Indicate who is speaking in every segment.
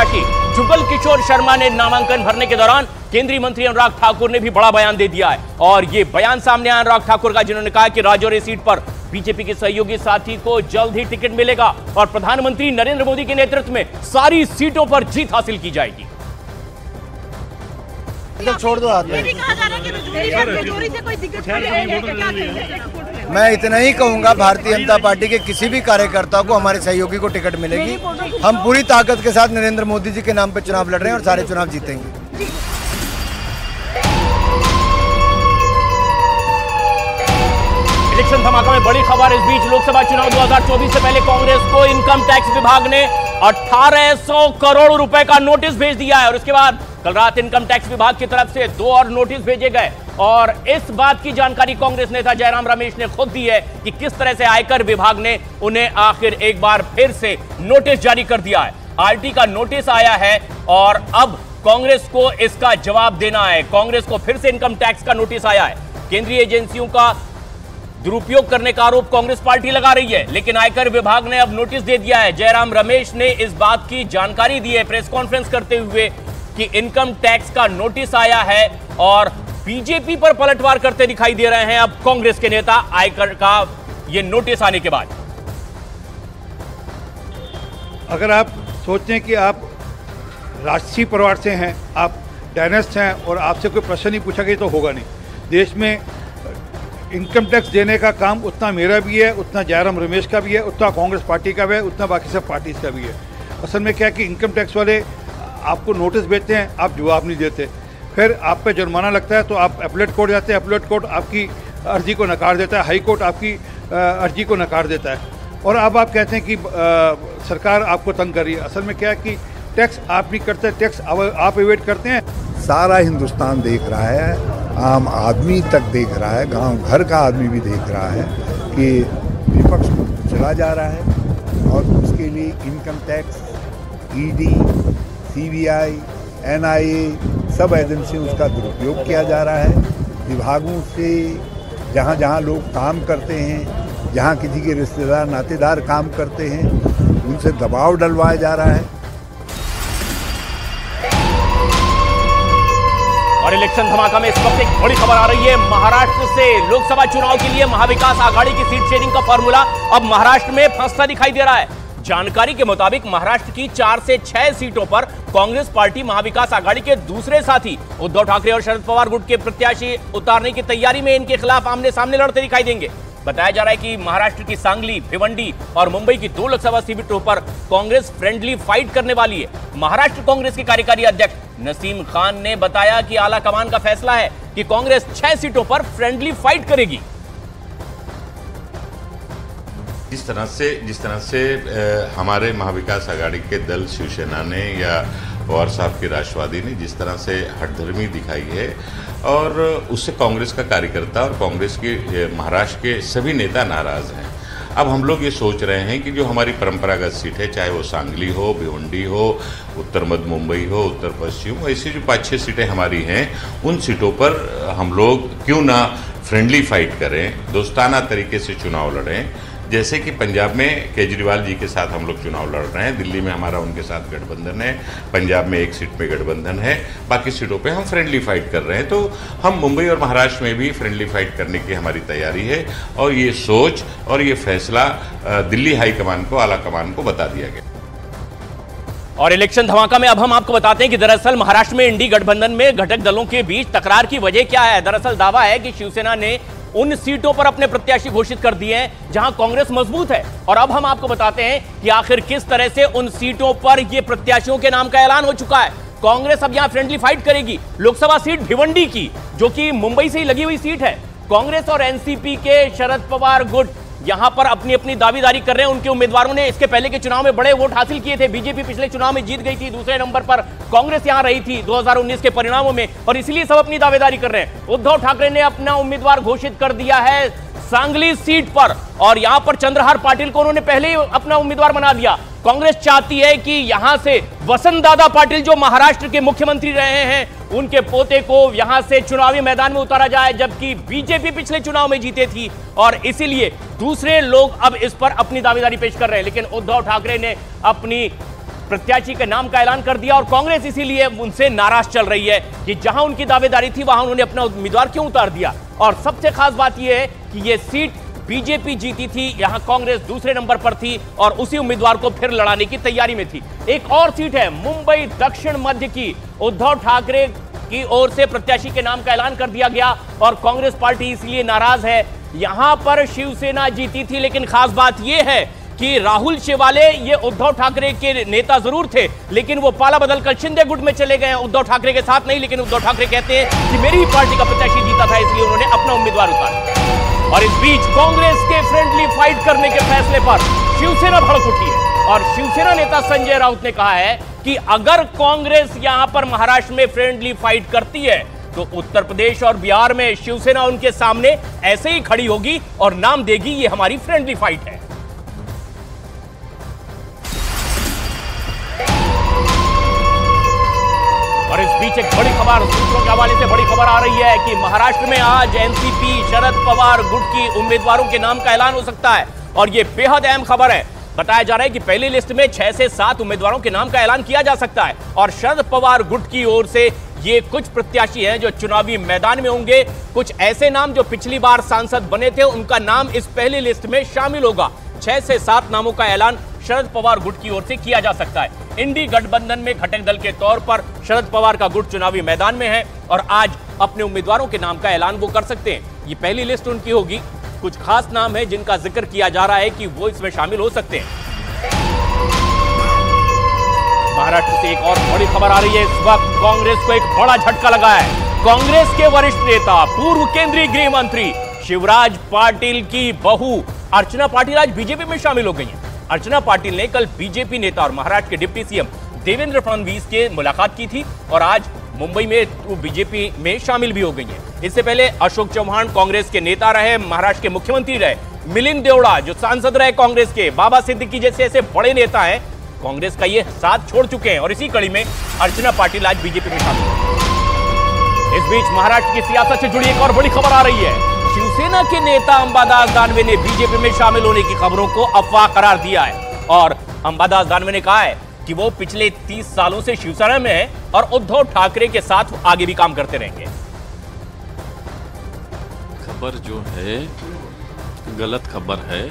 Speaker 1: प्रत्याशी जुगल किशोर शर्मा ने नामांकन भरने के दौरान केंद्रीय मंत्री अनुराग ठाकुर ने भी बड़ा बयान दे दिया है। और यह बयान सामने आया अनुराग ठाकुर का, जिन्होंने कहा कि राजौरी सीट पर बीजेपी के सहयोगी साथी को जल्द ही टिकट मिलेगा और प्रधानमंत्री नरेंद्र मोदी के नेतृत्व में सारी सीटों पर जीत हासिल की जाएगी।
Speaker 2: तो छोड़ दो हाथ में। मैं इतना ही कहूंगा, भारतीय जनता पार्टी के किसी भी कार्यकर्ता को हमारे सहयोगी को टिकट मिलेगी। हम पूरी ताकत के साथ नरेंद्र मोदी जी के नाम पर चुनाव लड़ रहे हैं और सारे चुनाव जीतेंगे।
Speaker 1: इलेक्शन धमाका में बड़ी खबर। इस बीच लोकसभा चुनाव 2024 से पहले कांग्रेस को इनकम टैक्स विभाग ने 1800 करोड़ रुपए का नोटिस भेज दिया है और उसके बाद कल रात इनकम टैक्स विभाग की तरफ से 2 और नोटिस भेजे गए। और इस बात की जानकारी कांग्रेस नेता जयराम रमेश ने खुद दी है कि किस तरह से आयकर विभाग ने उन्हें आखिर एक बार फिर से नोटिस जारी कर दिया है। आरटी का नोटिस आया है और अब कांग्रेस को इसका जवाब देना है। कांग्रेस को फिर से इनकम टैक्स का नोटिस आया है। केंद्रीय एजेंसियों का दुरुपयोग करने का आरोप कांग्रेस पार्टी लगा रही है, लेकिन आयकर विभाग ने अब नोटिस दे दिया है। जयराम रमेश ने इस बात की जानकारी दी है प्रेस कॉन्फ्रेंस करते हुए कि इनकम टैक्स का नोटिस आया है और बीजेपी पर पलटवार करते दिखाई दे रहे हैं अब कांग्रेस के नेता आयकर का यह नोटिस आने के बाद।
Speaker 3: अगर आप सोचते हैं कि आप राजसी परिवार से हैं, आप डायनेस्ट हैं और आपसे कोई प्रश्न नहीं पूछा गया तो होगा नहीं। देश में इनकम टैक्स देने का काम उतना मेरा भी है, उतना जयराम रमेश का भी है, उतना कांग्रेस पार्टी का भी है, उतना बाकी सब पार्टीज का भी है। असल में क्या है कि इनकम टैक्स वाले आपको नोटिस भेजते हैं, आप जवाब नहीं देते, फिर आप पे जुर्माना लगता है तो आप अपीलेट कोर्ट जाते हैं, अपीलेट कोर्ट आपकी अर्जी को नकार देता है, हाई कोर्ट आपकी अर्जी को नकार देता है और अब आप कहते हैं कि सरकार आपको तंग कर रही है। असल में क्या है कि टैक्स आप नहीं करते, टैक्स आप एवेट करते हैं।
Speaker 4: सारा हिंदुस्तान देख रहा है, आम आदमी तक देख रहा है, गांव घर का आदमी भी देख रहा है कि विपक्ष चला जा रहा है और उसके लिए income tax, ED, CBI, NIA सब एजेंसियों उसका दुरुपयोग किया जा रहा है। विभागों से जहां जहां लोग काम करते हैं, जहां किसी के रिश्तेदार नातेदार काम करते हैं, उनसे दबाव डलवाया जा रहा है।
Speaker 1: और इलेक्शन धमाका में इस वक्त एक बड़ी खबर आ रही है महाराष्ट्र से। लोकसभा चुनाव के लिए महाविकास आघाड़ी की सीट शेयरिंग का फॉर्मूला अब महाराष्ट्र में फंसता दिखाई दे रहा है। जानकारी के मुताबिक महाराष्ट्र की 4 से 6 सीटों पर कांग्रेस पार्टी महाविकास आघाड़ी के दूसरे साथी उद्धव ठाकरे और शरद पवार गुट के प्रत्याशी उतारने की तैयारी में इनके खिलाफ आमने सामने लड़ते दिखाई देंगे। बताया जा रहा है कि महाराष्ट्र की सांगली, भिवंडी और मुंबई की 2 लोकसभा सीटों पर कांग्रेस फ्रेंडली फाइट करने वाली है। महाराष्ट्र कांग्रेस के कार्यकारी अध्यक्ष नसीम खान ने बताया कि आला कमान का फैसला है कि कांग्रेस 6 सीटों पर फ्रेंडली फाइट करेगी।
Speaker 5: जिस तरह से हमारे महाविकास आघाड़ी के दल शिवसेना ने या पवार साहब की राष्ट्रवादी ने जिस तरह से हठधर्मी दिखाई है और उससे कांग्रेस का कार्यकर्ता और कांग्रेस के महाराष्ट्र के सभी नेता नाराज हैं। अब हम लोग ये सोच रहे हैं कि जो हमारी परंपरागत सीट है, चाहे वो सांगली हो, भिवंडी हो, उत्तर मध्य मुंबई हो, उत्तर पश्चिम, ऐसी जो 5-6 सीटें हमारी हैं, उन सीटों पर हम लोग क्यों ना फ्रेंडली फाइट करें, दोस्ताना तरीके से चुनाव लड़ें। जैसे कि पंजाब में केजरीवाल जी के साथ हम लोग चुनाव लड़ रहे हैं, दिल्ली में हमारा उनके साथ गठबंधन है, पंजाब में 1 सीट पे गठबंधन है, बाकी सीटों पे हम फ्रेंडली फाइट कर रहे हैं। तो हम मुंबई और महाराष्ट्र में भी फ्रेंडली फाइट करने की हमारी तैयारी है और ये सोच और ये फैसला दिल्ली हाईकमान को, आला कमान को बता दिया गया।
Speaker 1: और इलेक्शन धमाका में अब हम आपको बताते हैं कि दरअसल महाराष्ट्र में इंडी गठबंधन में घटक दलों के बीच तकरार की वजह क्या है। दरअसल दावा है कि शिवसेना ने उन सीटों पर अपने प्रत्याशी घोषित कर दिए हैं जहां कांग्रेस मजबूत है। और अब हम आपको बताते हैं कि आखिर किस तरह से उन सीटों पर ये प्रत्याशियों के नाम का ऐलान हो चुका है। कांग्रेस अब यहां फ्रेंडली फाइट करेगी। लोकसभा सीट भिवंडी की, जो कि मुंबई से ही लगी हुई सीट है, कांग्रेस और एनसीपी के शरद पवार गुट यहां पर अपनी अपनी दावेदारी कर रहे हैं। उनके उम्मीदवारों ने इसके पहले के चुनाव में बड़े वोट हासिल किए थे। बीजेपी पिछले चुनाव में जीत गई थी, दूसरे नंबर पर कांग्रेस यहां रही थी 2019 के परिणामों में, और इसलिए सब अपनी दावेदारी कर रहे हैं। उद्धव ठाकरे ने अपना उम्मीदवार घोषित कर दिया है सांगली सीट पर, और यहां पर चंद्रहार पाटिल को उन्होंने पहले ही अपना उम्मीदवार बना दिया। कांग्रेस चाहती है कि यहां से वसंत दादा पाटिल, जो महाराष्ट्र के मुख्यमंत्री रहे हैं, उनके पोते को यहां से चुनावी मैदान में उतारा जाए, जबकि बीजेपी पिछले चुनाव में जीते थी और इसीलिए दूसरे लोग अब इस पर अपनी दावेदारी पेश कर रहे हैं। लेकिन उद्धव ठाकरे ने अपनी प्रत्याशी के नाम का ऐलान कर दिया और कांग्रेस इसीलिए उनसे नाराज चल रही है कि जहां उनकी दावेदारी थी वहां उन्होंने अपना उम्मीदवार क्यों उतार दिया। और सबसे खास बात यह है कि यह सीट बीजेपी जीती थी, यहां कांग्रेस दूसरे नंबर पर थी और उसी उम्मीदवार को फिर लड़ाने की तैयारी में थी। एक और सीट है मुंबई दक्षिण मध्य की, उद्धव ठाकरे की ओर से प्रत्याशी के नाम का ऐलान कर दिया गया और कांग्रेस पार्टी इसलिए नाराज है। यहां पर शिवसेना जीती थी, लेकिन खास बात यह है कि राहुल शेवाले ये उद्धव ठाकरे के नेता जरूर थे, लेकिन वो पाला बदलकर शिंदे गुट में चले गए, उद्धव ठाकरे के साथ नहीं। लेकिन उद्धव ठाकरे कहते हैं कि मेरी ही पार्टी का प्रत्याशी जीता था, इसलिए उन्होंने अपना उम्मीदवार उतारा। और इस बीच कांग्रेस के फ्रेंडली फाइट करने के फैसले पर शिवसेना भड़क उठी है और शिवसेना नेता संजय राउत ने कहा है कि अगर कांग्रेस यहां पर महाराष्ट्र में फ्रेंडली फाइट करती है तो उत्तर प्रदेश और बिहार में शिवसेना उनके सामने ऐसे ही खड़ी होगी और नाम देगी ये हमारी फ्रेंडली फाइट है। और इस बीच एक बड़ी खबर सूत्रों के हवाले से बड़ी खबर आ रही है कि महाराष्ट्र में आज एनसीपी शरद पवार गुट की उम्मीदवारों के नाम का ऐलान हो सकता है और यह बेहद अहम खबर है। बताया जा रहा है कि पहली लिस्ट में 6 से 7 उम्मीदवारों के नाम का ऐलान किया जा सकता है और शरद पवार गुट की ओर से ये कुछ प्रत्याशी हैं जो चुनावी मैदान में होंगे। कुछ ऐसे नाम जो पिछली बार सांसद बने थे उनका नाम इस पहली लिस्ट में शामिल होगा। 6 से 7 नामों का ऐलान शरद पवार गुट की ओर से किया जा सकता है। इंडी गठबंधन में घटक दल के तौर पर शरद पवार का गुट चुनावी मैदान में है और आज अपने उम्मीदवारों के नाम का ऐलान वो कर सकते हैं। ये पहली लिस्ट उनकी होगी। कुछ खास नाम है जिनका जिक्र किया जा रहा है कि वो इसमें शामिल हो सकते हैं। महाराष्ट्र से एक और बड़ी खबर आ रही है। इस वक्त कांग्रेस को एक बड़ा झटका लगा है। कांग्रेस के वरिष्ठ नेता पूर्व केंद्रीय गृह मंत्री शिवराज पाटिल की बहू अर्चना पाटिल आज बीजेपी में शामिल हो गई हैं। अर्चना पाटिल ने कल बीजेपी नेता और महाराष्ट्र के डिप्टी सीएम देवेंद्र फडणवीस के मुलाकात की थी और आज मुंबई में बीजेपी में शामिल भी हो गई है। इससे पहले अशोक चौहान कांग्रेस के नेता रहे, महाराष्ट्र के मुख्यमंत्री रहे, मिलिंद देवड़ा जो सांसद रहे कांग्रेस के, बाबा सिद्दीकी जैसे ऐसे बड़े नेता हैं कांग्रेस का ये साथ छोड़ चुके हैं और इसी कड़ी में अर्चना पाटिल आज बीजेपी में शामिल है। इस बीच महाराष्ट्र की सियासत से जुड़ी एक और बड़ी खबर आ रही है। शिवसेना के नेता अंबादास दानवे ने बीजेपी में शामिल होने की खबरों को अफवाह करार दिया है और अंबादास दानवे ने कहा है कि वो पिछले 30 सालों से शिवसेना में है और उद्धव ठाकरे के साथ आगे भी काम करते रहेंगे।
Speaker 6: खबर जो है गलत खबर है।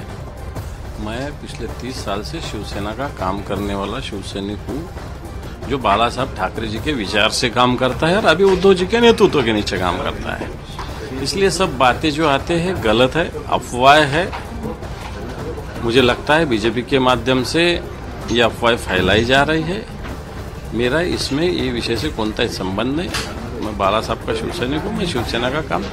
Speaker 6: मैं पिछले 30 साल से शिवसेना का काम करने वाला शिवसैनिक हूँ जो बाला साहब ठाकरे जी के विचार से काम करता है और अभी उद्धव जी के नेतृत्व के नीचे काम करता है। इसलिए सब बातें जो आते हैं गलत है, अफवाह है। मुझे लगता है बीजेपी के माध्यम से ये अफवाह फैलाई जा रही है। मेरा इसमें ये विषय से कोई संबंध नहीं। मैं बाला साहब का शिवसैनिक हूँ, मैं शिवसेना का काम